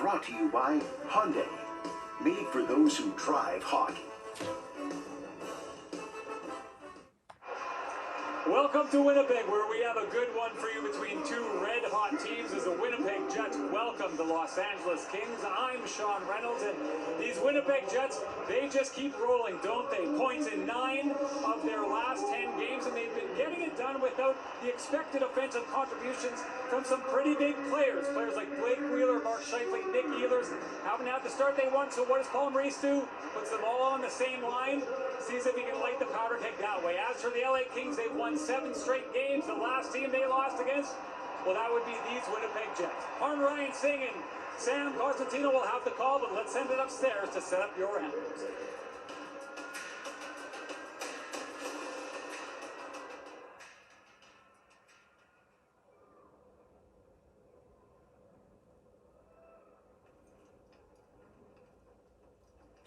brought to you by Hyundai, made for those who drive hockey. Welcome to Winnipeg, where we have a good one for you between two red-hot teams as the Winnipeg Jets welcome the Los Angeles Kings. I'm Sean Reynolds, and these Winnipeg Jets, they just keep rolling, don't they? Points in 9 of their last 10 games, and they've been getting it done without the expected offensive contributions from some pretty big players. Players like Blake Wheeler, Mark Scheifele, Nick Ehlers haven't had the start they want, so what does Paul Maurice do? Puts them all on the same line, sees if he can light the powder keg that way. As for the LA Kings, they've won 7 straight games. The last team they lost against, well, that would be these Winnipeg Jets. Arn Ryan Singh and Sam Constantino will have the call, but let's send it upstairs to set up your anthems.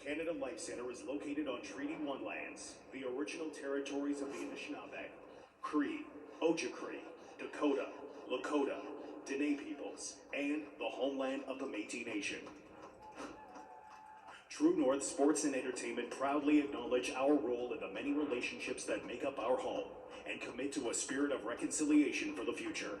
Canada Life Center is located on Treaty 1 lands, the original territories of the Anishinaabe, Cree, Ojibwe, Dakota, Lakota, Dene peoples, and the homeland of the Métis Nation. True North Sports and Entertainment proudly acknowledge our role in the many relationships that make up our home and commit to a spirit of reconciliation for the future.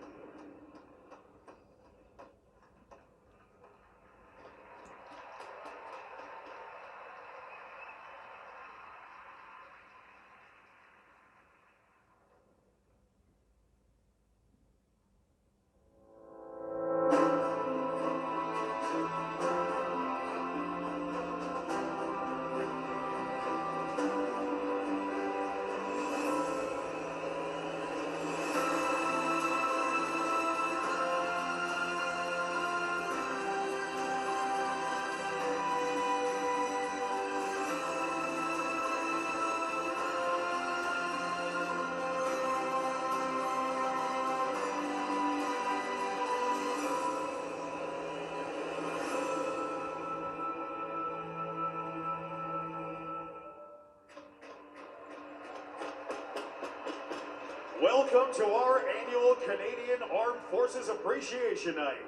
Welcome to our annual Canadian Armed Forces Appreciation Night.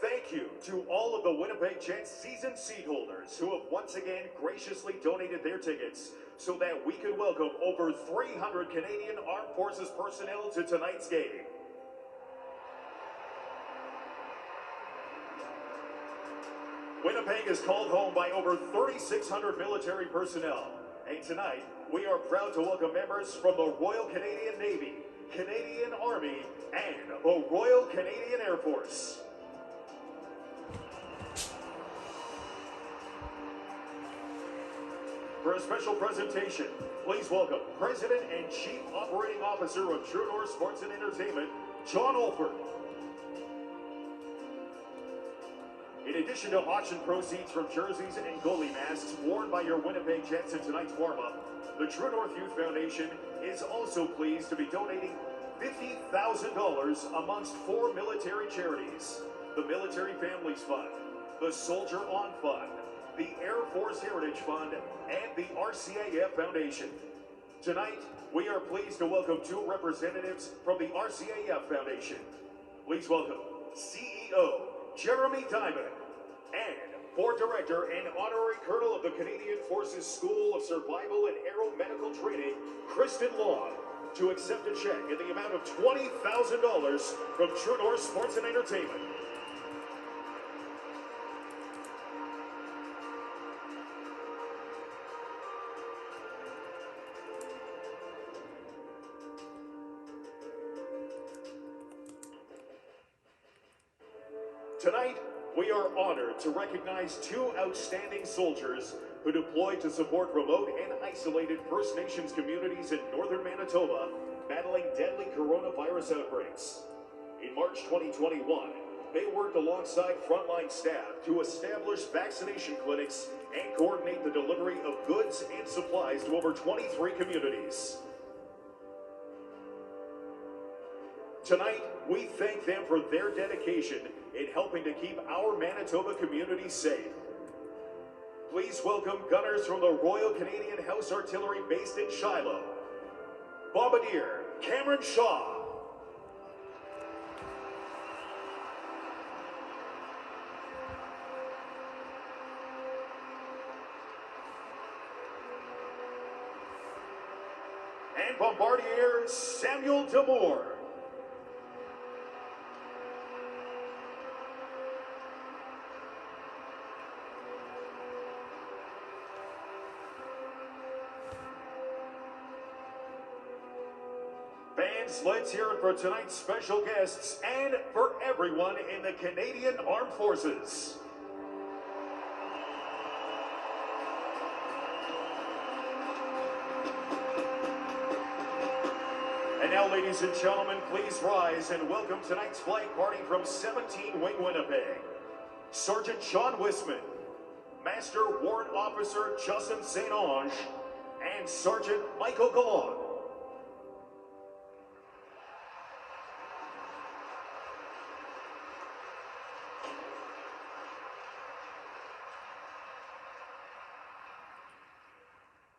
Thank you to all of the Winnipeg Jets season seat holders who have once again graciously donated their tickets so that we could welcome over 300 Canadian Armed Forces personnel to tonight's game. Winnipeg is called home by over 3,600 military personnel. And tonight, we are proud to welcome members from the Royal Canadian Navy, Canadian Army, and the Royal Canadian Air Force. For a special presentation, please welcome President and Chief Operating Officer of True North Sports and Entertainment, John Olford. In addition to auction proceeds from jerseys and goalie masks worn by your Winnipeg Jets in tonight's warm-up, the True North Youth Foundation is also pleased to be donating $50,000 amongst 4 military charities: the Military Families Fund, the Soldier On Fund, the Air Force Heritage Fund, and the RCAF Foundation. Tonight, we are pleased to welcome 2 representatives from the RCAF Foundation. Please welcome CEO Jeremy Diamond and Board Director and Honorary Colonel of the Canadian Forces School of Survival and Aeromedical Training, Kristen Long, to accept a check in the amount of $20,000 from True North Sports and Entertainment. Tonight, we are honored to recognize 2 outstanding soldiers who deployed to support remote and isolated First Nations communities in northern Manitoba battling deadly coronavirus outbreaks. In March 2021, they worked alongside frontline staff to establish vaccination clinics and coordinate the delivery of goods and supplies to over 23 communities. Tonight, we thank them for their dedication in helping to keep our Manitoba community safe. Please welcome gunners from the Royal Canadian House Artillery based in Shiloh, Bombardier Cameron Shaw, and Bombardier Samuel Demore. Fans, let's hear it for tonight's special guests and for everyone in the Canadian Armed Forces. And now, ladies and gentlemen, please rise and welcome tonight's flag party from 17 Wing Winnipeg. Sergeant Sean Wisman, Master Warrant Officer Justin St. Ange, and Sergeant Michael Gallant.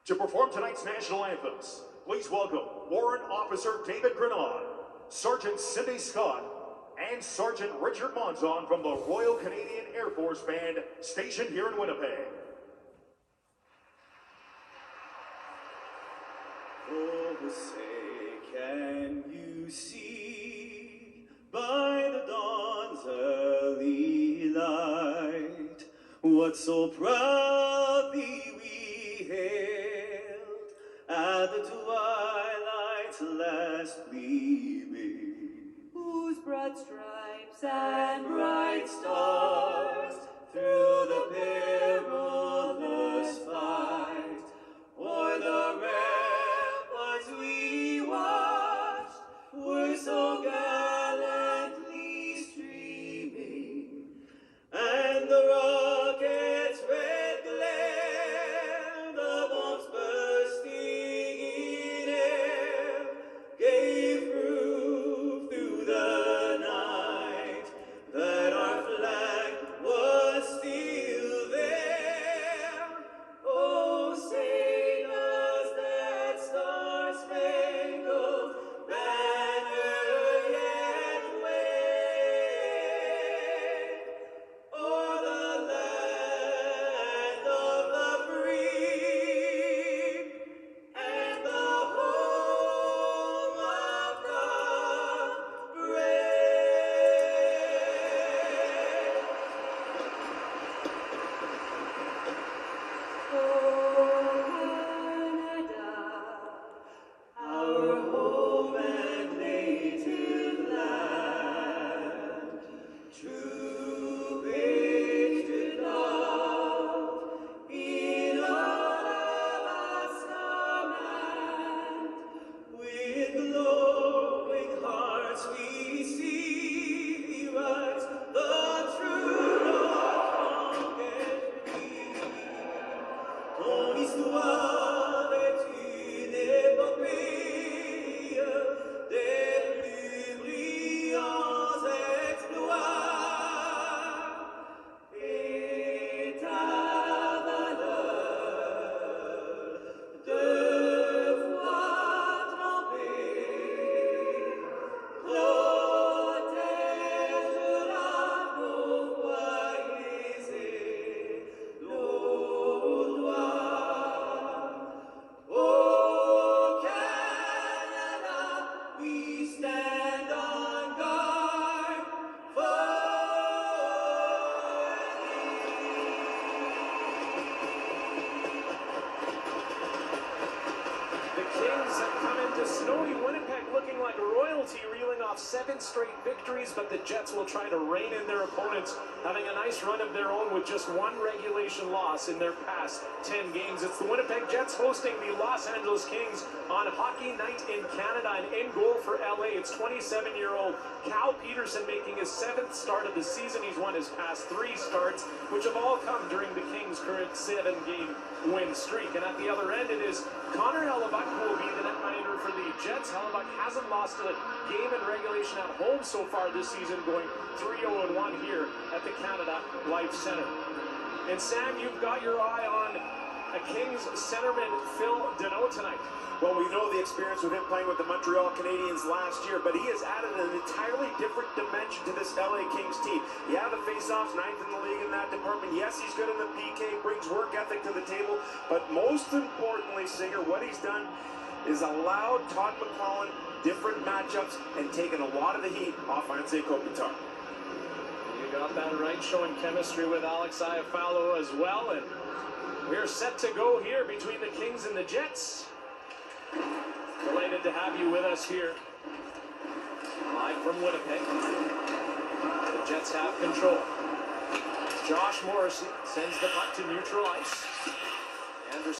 To perform tonight's national anthems, please welcome Warrant Officer David Grenard, Sergeant Cindy Scott, and Sergeant Richard Monzon from the Royal Canadian Air Force Band stationed here in Winnipeg. Oh, say, can you see by the dawn's early light what so proudly we hailed at the twilight's last gleaming, whose broad stripes and bright stars through the perilous fight o'er the ramparts we watched were so gallantly streaming, and the rockets' red glare, the bombs bursting in air, gave proof through the night that our flag was still there. Oh, say does that star-spangled banner yet wave o'er the land of the free and the home of the brave? Oh, Canada, our home and native land, true patriot love in all of us command. With glowing hearts we see thee rise, the true North strong and free. Ton histoire est une épopée des plus brillants exploits, et ta valeur deux fois trempée protégera nos foyers et nos lois. Oh, Canada, we stand on guard for The Kings have come into snowy Winnipeg looking like royalty, reeling off 7 straight victories, but the Jets will try to rein in their opponents, having a nice run of their own with just 1 regulation loss in their past 10 games. It's the Winnipeg Jets hosting the Los Angeles Kings on Hockey Night in Canada, and in goal for LA, it's 27-year-old Cal Peterson making his 7th start of the season. He's won his past 3 starts, which have all come during the Kings' current 7-game win streak. And at the other end, it is Connor Hellebuck who will be the netminder for the Jets. Hellebuck hasn't lost a game in regulation at home so far this season, going 3-0-1 here at the Canada Life Center. And Sam, you've got your eye on a Kings centerman, Phil Deneau, tonight. Well, we know the experience with him playing with the Montreal Canadiens last year, but he has added an entirely different dimension to this LA Kings team. Yeah, the faceoffs, 9th in the league in that department. Yes, he's good in the PK, brings work ethic to the table, but most importantly, Singer, what he's done is allowed Todd McClellan different matchups and taken a lot of the heat off Anse Kopitar. You got that right, showing chemistry with Alex Iafallo as well, and we're set to go here between the Kings and the Jets. Delighted to have you with us here, live from Winnipeg. The Jets have control. Josh Morrissey sends the puck to neutral ice.